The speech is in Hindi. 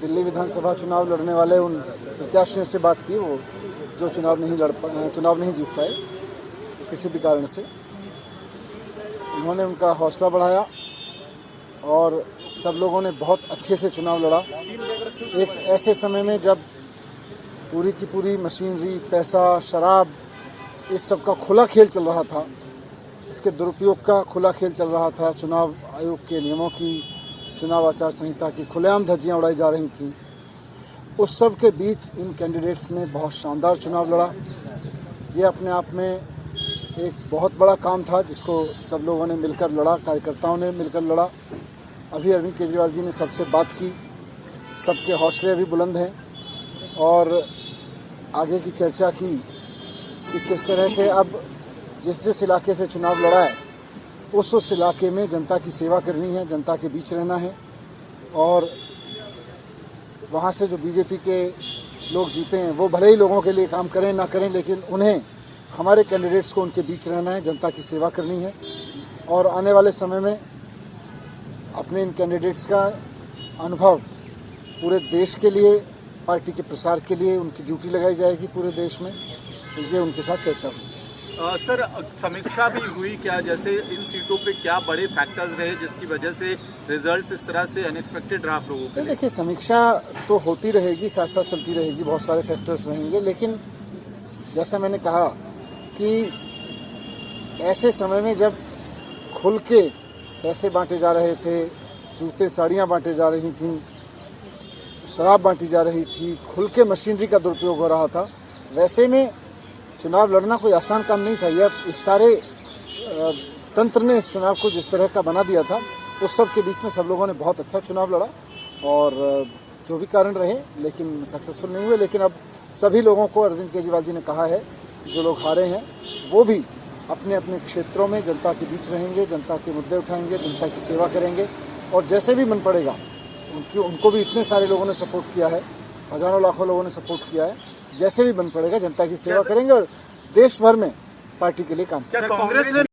दिल्ली विधानसभा चुनाव लड़ने वाले उन प्रत्याशियों से बात की, वो जो चुनाव नहीं जीत पाए किसी भी कारण से। उन्होंने उनका हौसला बढ़ाया और सब लोगों ने बहुत अच्छे से चुनाव लड़ा। एक ऐसे समय में जब पूरी की पूरी मशीनरी, पैसा, शराब, इस सब का खुला खेल चल रहा था, इसके दुरुपयोग का खुला खेल चल रहा था, चुनाव आयोग के नियमों की, चुनाव आचार संहिता की खुलेआम धज्जियां उड़ाई जा रही थी। उस सब के बीच इन कैंडिडेट्स ने बहुत शानदार चुनाव लड़ा। ये अपने आप में एक बहुत बड़ा काम था जिसको सब लोगों ने मिलकर लड़ा, कार्यकर्ताओं ने मिलकर लड़ा। अभी अरविंद केजरीवाल जी ने सबसे बात की, सबके हौसले अभी बुलंद हैं और आगे की चर्चा की कि किस तरह से अब जिस इलाके से चुनाव लड़ा है उस इलाके में जनता की सेवा करनी है, जनता के बीच रहना है और वहाँ से जो बीजेपी के लोग जीते हैं वो भले ही लोगों के लिए काम करें ना करें, लेकिन उन्हें, हमारे कैंडिडेट्स को उनके बीच रहना है, जनता की सेवा करनी है और आने वाले समय में अपने इन कैंडिडेट्स का अनुभव पूरे देश के लिए, पार्टी के प्रसार के लिए उनकी ड्यूटी लगाई जाएगी पूरे देश में, तो ये उनके साथ चर्चा हुई। सर, समीक्षा भी हुई क्या, जैसे इन सीटों पे क्या बड़े फैक्टर्स रहे जिसकी वजह से रिजल्ट्स इस तरह से अनएक्सपेक्टेड रहा आप लोगों के लिए? देखिए, समीक्षा तो होती रहेगी, साथ साथ चलती रहेगी, बहुत सारे फैक्टर्स रहेंगे, लेकिन जैसा मैंने कहा कि ऐसे समय में जब खुल के पैसे बांटे जा रहे थे, जूते साड़ियाँ बांटे जा रही थी, शराब बांटी जा रही थी, खुल के मशीनरी का दुरुपयोग हो रहा था, वैसे में चुनाव लड़ना कोई आसान काम नहीं था। यह इस सारे तंत्र ने इस चुनाव को जिस तरह का बना दिया था, उस सब के बीच में सब लोगों ने बहुत अच्छा चुनाव लड़ा और जो भी कारण रहे लेकिन सक्सेसफुल नहीं हुए। लेकिन अब सभी लोगों को अरविंद केजरीवाल जी ने कहा है कि जो लोग हारे हैं वो भी अपने अपने क्षेत्रों में जनता के बीच रहेंगे, जनता के मुद्दे उठाएंगे, जनता की सेवा करेंगे और जैसे भी मन पड़ेगा, उनको भी इतने सारे लोगों ने सपोर्ट किया है, हजारों लाखों लोगों ने सपोर्ट किया है, जैसे भी बन पड़ेगा जनता की सेवा करेंगे और देश भर में पार्टी के लिए काम करेंगे। कांग्रेस